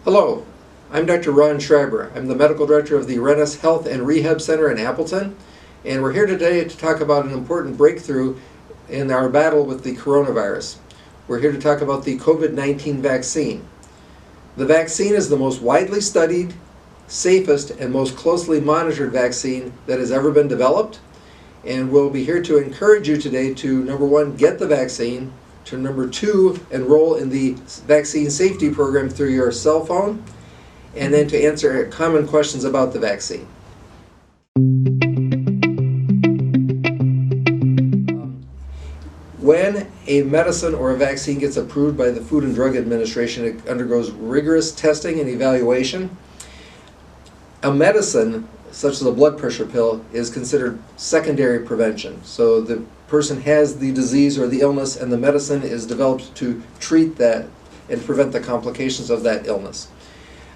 Hello, I'm Dr. Ron Schreiber. I'm the Medical Director of the Rennes Health Rehab Center-Appleton, and we're here today to talk about an important breakthrough in our battle with the coronavirus. We're here to talk about the COVID-19 vaccine. The vaccine is the most widely studied, safest, and most closely monitored vaccine that has ever been developed, and we'll be here to encourage you today to, number one, get the vaccine, to number two, enroll in the vaccine safety program through your cell phone, and then to answer common questions about the vaccine. When a medicine or a vaccine gets approved by the Food and Drug Administration, it undergoes rigorous testing and evaluation. A medicine, such as a blood pressure pill, is considered secondary prevention. So the person has the disease or the illness, and the medicine is developed to treat that and prevent the complications of that illness.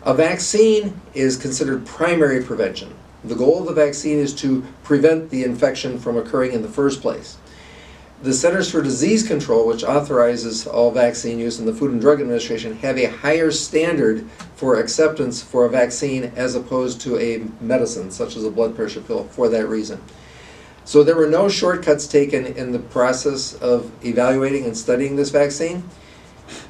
A vaccine is considered primary prevention. The goal of the vaccine is to prevent the infection from occurring in the first place. The Centers for Disease Control, which authorizes all vaccine use, and the Food and Drug Administration have a higher standard for acceptance for a vaccine as opposed to a medicine, such as a blood pressure pill, for that reason. So there were no shortcuts taken in the process of evaluating and studying this vaccine.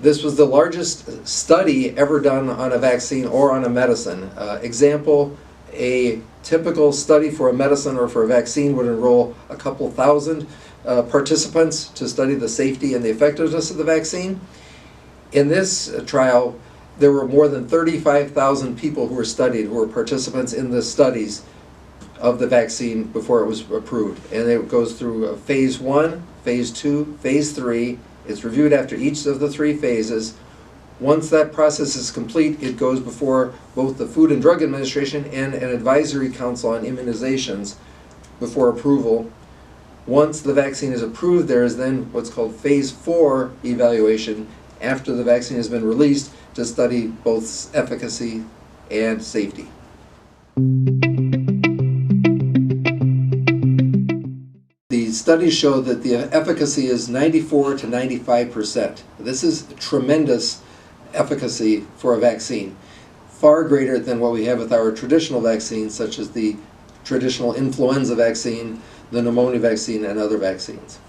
This was the largest study ever done on a vaccine or on a medicine. Example, a typical study for a medicine or for a vaccine would enroll a couple thousand participants to study the safety and the effectiveness of the vaccine. In this trial, there were more than 35,000 people who were studied, who were participants in the studies of the vaccine before it was approved. And it goes through phase 1, phase 2, phase 3. It's reviewed after each of the 3 phases. Once that process is complete, it goes before both the Food and Drug Administration and an advisory council on immunizations before approval. Once the vaccine is approved, there is then what's called phase 4 evaluation after the vaccine has been released to study both efficacy and safety. The studies show that the efficacy is 94 to 95%. This is tremendous efficacy for a vaccine, far greater than what we have with our traditional vaccines, such as the traditional influenza vaccine, the pneumonia vaccine, and other vaccines.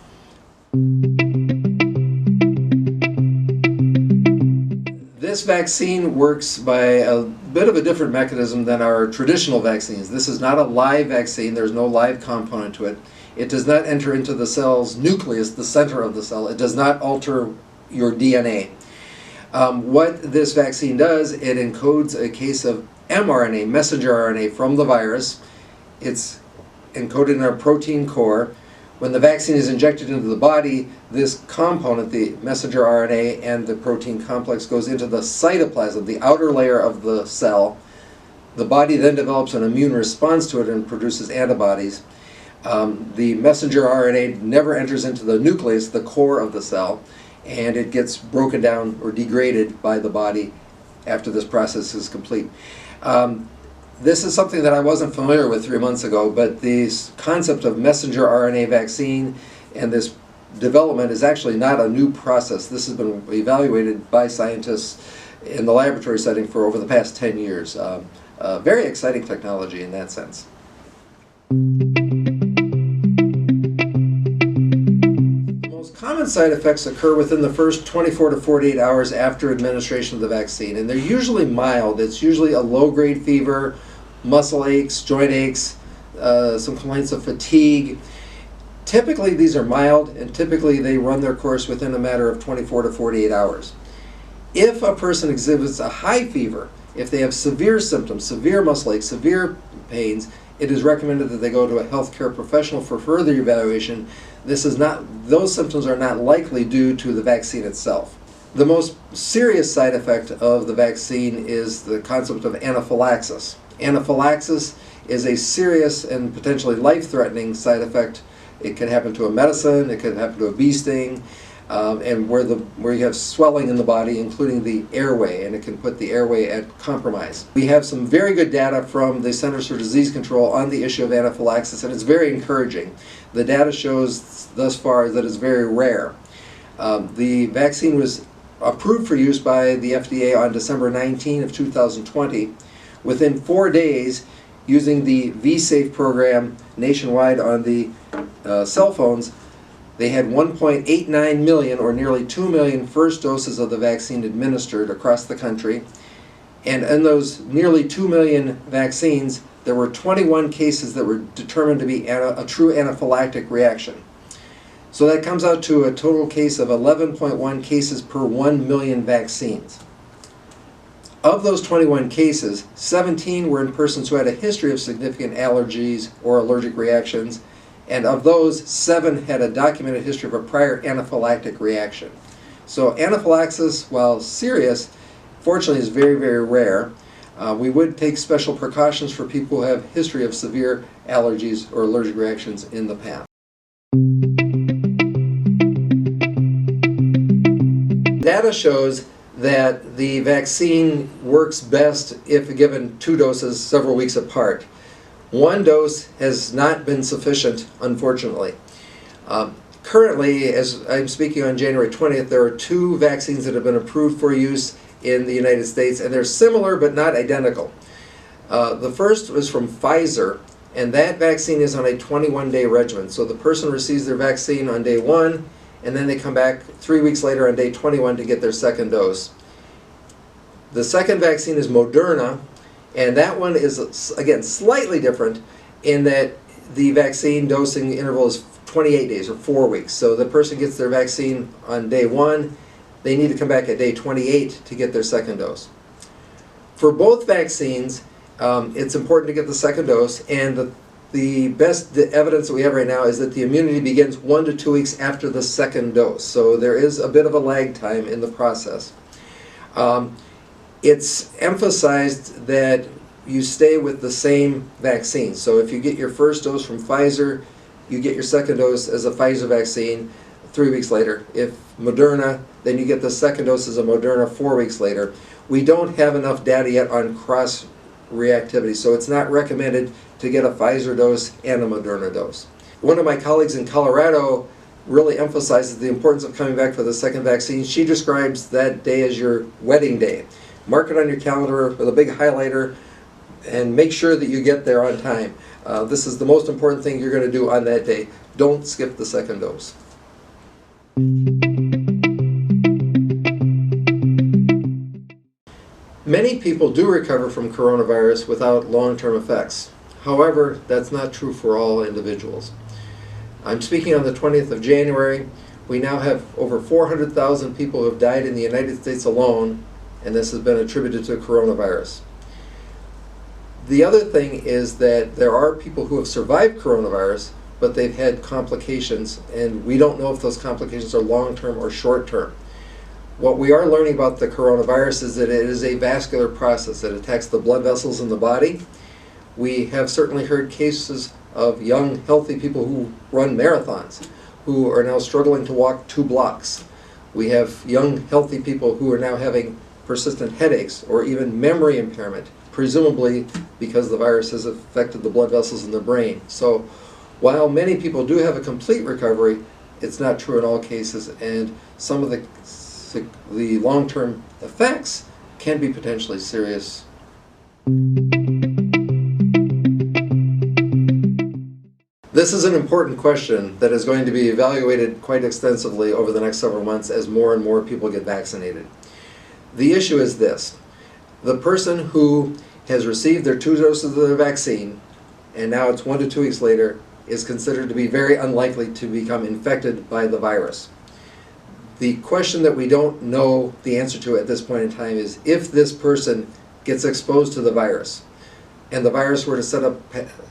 This vaccine works by a bit of a different mechanism than our traditional vaccines. This is not a live vaccine. There's no live component to it. It does not enter into the cell's nucleus, the center of the cell. It does not alter your DNA. What this vaccine does, it encodes a case of mRNA, messenger RNA, from the virus. It's encoded in our protein core. When the vaccine is injected into the body, this component, the messenger RNA and the protein complex, goes into the cytoplasm, the outer layer of the cell. The body then develops an immune response to it and produces antibodies. The messenger RNA never enters into the nucleus, the core of the cell, and it gets broken down or degraded by the body after this process is complete. This is something that I wasn't familiar with 3 months ago, but this concept of messenger RNA vaccine and this development is actually not a new process. This has been evaluated by scientists in the laboratory setting for over the past 10 years. Very exciting technology in that sense. Common side effects occur within the first 24 to 48 hours after administration of the vaccine, and they're usually mild. It's usually a low-grade fever, muscle aches, joint aches, some complaints of fatigue. Typically these are mild, and typically they run their course within a matter of 24 to 48 hours. If a person exhibits a high fever, if they have severe symptoms, severe muscle aches, severe pains, it is recommended that they go to a healthcare professional for further evaluation. Those symptoms are not likely due to the vaccine itself. The most serious side effect of the vaccine is the concept of anaphylaxis. Anaphylaxis is a serious and potentially life-threatening side effect. It can happen to a medicine, it can happen to a bee sting, and where you have swelling in the body, including the airway, and it can put the airway at compromise. We have some very good data from the Centers for Disease Control on the issue of anaphylaxis, and it's very encouraging. The data shows thus far that it's very rare. The vaccine was approved for use by the FDA on December 19 of 2020. Within 4 days, using the vSafe program nationwide on the cell phones, they had 1.89 million, or nearly 2 million, first doses of the vaccine administered across the country. And in those nearly 2 million vaccines, there were 21 cases that were determined to be a true anaphylactic reaction. So that comes out to a total case of 11.1 cases per 1 million vaccines. Of those 21 cases, 17 were in persons who had a history of significant allergies or allergic reactions, and of those, 7 had a documented history of a prior anaphylactic reaction. So anaphylaxis, while serious, fortunately is very, very rare. We would take special precautions for people who have a history of severe allergies or allergic reactions in the past. Data shows that the vaccine works best if given 2 doses several weeks apart. 1 dose has not been sufficient, unfortunately. Currently, as I'm speaking on January 20th, there are 2 vaccines that have been approved for use in the United States, and they're similar but not identical. The first was from Pfizer, and that vaccine is on a 21-day regimen. So the person receives their vaccine on day 1, and then they come back 3 weeks later on day 21 to get their second dose. The second vaccine is Moderna, and that one is, again, slightly different in that the vaccine dosing interval is 28 days, or 4 weeks. So the person gets their vaccine on day 1, they need to come back at day 28 to get their second dose. For both vaccines, it's important to get the second dose, and the best evidence that we have right now is that the immunity begins 1 to 2 weeks after the second dose. So there is a bit of a lag time in the process. It's emphasized that you stay with the same vaccine. So if you get your first dose from Pfizer, you get your second dose as a Pfizer vaccine 3 weeks later. If Moderna, then you get the second dose as a Moderna 4 weeks later. We don't have enough data yet on cross-reactivity, so it's not recommended to get a Pfizer dose and a Moderna dose. One of my colleagues in Colorado really emphasizes the importance of coming back for the second vaccine. She describes that day as your wedding day. Mark it on your calendar with a big highlighter and make sure that you get there on time. This is the most important thing you're going to do on that day. Don't skip the second dose. Many people do recover from coronavirus without long-term effects. However, that's not true for all individuals. I'm speaking on the 20th of January. We now have over 400,000 people who have died in the United States alone, and this has been attributed to coronavirus. The other thing is that there are people who have survived coronavirus, but they've had complications, and we don't know if those complications are long-term or short-term. What we are learning about the coronavirus is that it is a vascular process. It attacks the blood vessels in the body. We have certainly heard cases of young, healthy people who run marathons who are now struggling to walk 2 blocks. We have young, healthy people who are now having persistent headaches or even memory impairment, presumably because the virus has affected the blood vessels in the brain. So while many people do have a complete recovery, it's not true in all cases, and some of the long-term effects can be potentially serious. This is an important question that is going to be evaluated quite extensively over the next several months as more and more people get vaccinated. The issue is this: the person who has received their 2 doses of the vaccine, and now it's 1 to 2 weeks later, is considered to be very unlikely to become infected by the virus. The question that we don't know the answer to at this point in time is, if this person gets exposed to the virus, and the virus were to set up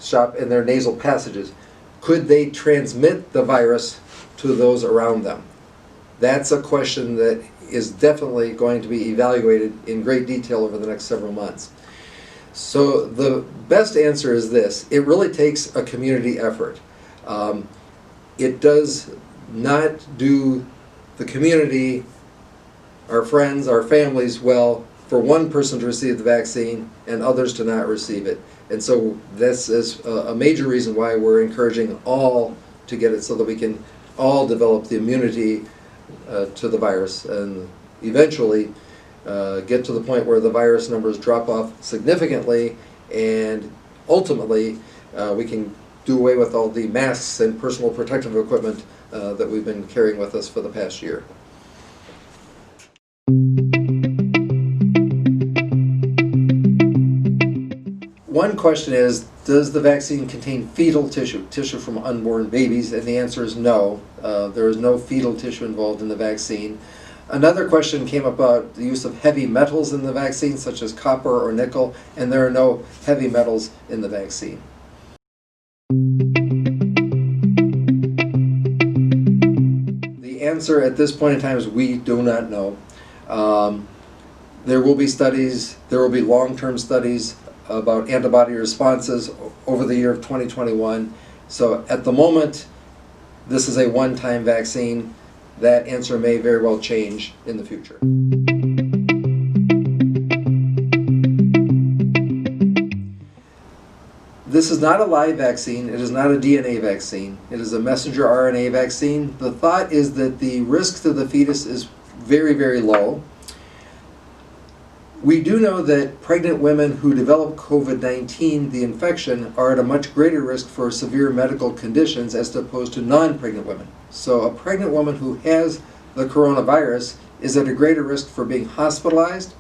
shop in their nasal passages, could they transmit the virus to those around them? That's a question that is definitely going to be evaluated in great detail over the next several months. So the best answer is this: it really takes a community effort. It does not do the community, our friends, our families well for one person to receive the vaccine and others to not receive it. And so this is a major reason why we're encouraging all to get it, so that we can all develop the immunity to the virus, and eventually get to the point where the virus numbers drop off significantly, and ultimately we can do away with all the masks and personal protective equipment that we've been carrying with us for the past year. One question is, does the vaccine contain fetal tissue from unborn babies? And the answer is no. There is no fetal tissue involved in the vaccine. Another question came about the use of heavy metals in the vaccine, such as copper or nickel, and there are no heavy metals in the vaccine. The answer at this point in time is we do not know. There will be studies, there will be long-term studies about antibody responses over the year of 2021. So at the moment, this is a one-time vaccine. That answer may very well change in the future. This is not a live vaccine. It is not a DNA vaccine. It is a messenger RNA vaccine. The thought is that the risk to the fetus is very, very low. We do know that pregnant women who develop COVID-19, the infection, are at a much greater risk for severe medical conditions as opposed to non-pregnant women. So a pregnant woman who has the coronavirus is at a greater risk for being hospitalized,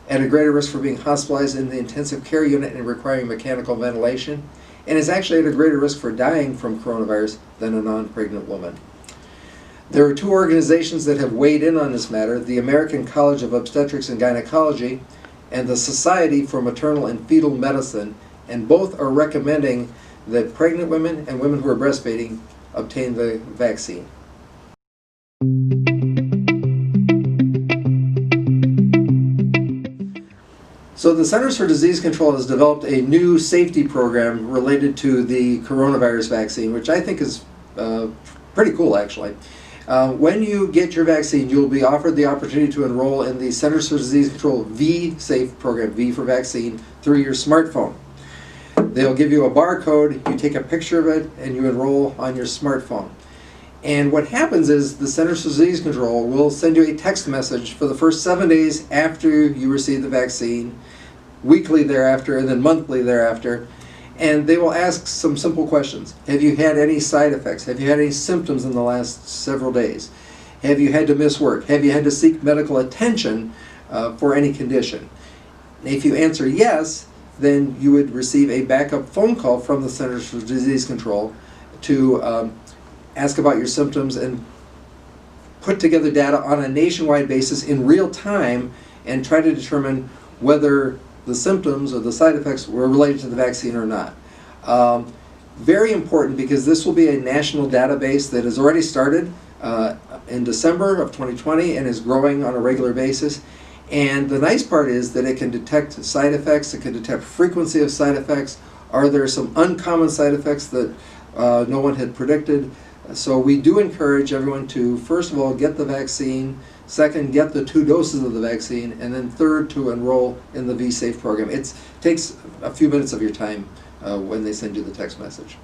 at a greater risk for being hospitalized in the intensive care unit and requiring mechanical ventilation, and is actually at a greater risk for dying from coronavirus than a non-pregnant woman. There are two organizations that have weighed in on this matter, the American College of Obstetrics and Gynecology and the Society for Maternal and Fetal Medicine, and both are recommending that pregnant women and women who are breastfeeding obtain the vaccine. So the Centers for Disease Control has developed a new safety program related to the coronavirus vaccine, which I think is pretty cool, actually. When you get your vaccine, you'll be offered the opportunity to enroll in the Centers for Disease Control V-Safe program, V for vaccine, through your smartphone. They'll give you a barcode, you take a picture of it, and you enroll on your smartphone. And what happens is the Centers for Disease Control will send you a text message for the first 7 days after you receive the vaccine, weekly thereafter, and then monthly thereafter. And they will ask some simple questions. Have you had any side effects? Have you had any symptoms in the last several days? Have you had to miss work? Have you had to seek medical attention for any condition? If you answer yes, then you would receive a backup phone call from the Centers for Disease Control to ask about your symptoms and put together data on a nationwide basis in real time and try to determine whether the symptoms or the side effects were related to the vaccine or not. Very important, because this will be a national database that has already started in December of 2020 and is growing on a regular basis. And the nice part is that it can detect side effects, it can detect frequency of side effects. Are there some uncommon side effects that no one had predicted? So we do encourage everyone to, first of all, get the vaccine, second, get the 2 doses of the vaccine, and then third, to enroll in the V-Safe program. It takes a few minutes of your time when they send you the text message.